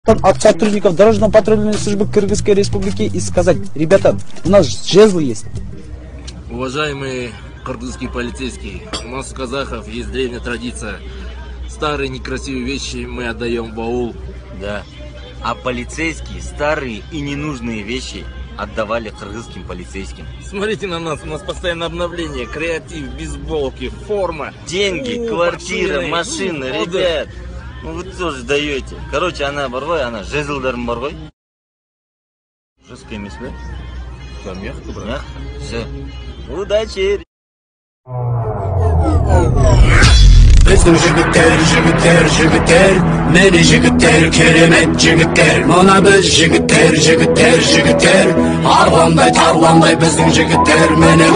от сотрудников дорожно-патрульной службы Кыргызской Республики и сказать: ребята, у нас жезл есть. Уважаемые кыргызские полицейские, у нас у казахов есть древняя традиция. Старые некрасивые вещи мы отдаем в баул. Да. А полицейские старые и ненужные вещи отдавали кыргызским полицейским. Смотрите на нас, у нас постоянно обновление, креатив, бейсболки, форма. Деньги, квартира, машины, ребят. Ну вы тоже даете. Короче, она барвай, она жезлдарым барвай. Жестко емес, да? Да, мягко, брат. Мягко. Все. Удачи. Bizim jigiter, meni jigiter, keremet jigiter, mana biz jigiter, harlanday tarlanday bizim jigiter, mene.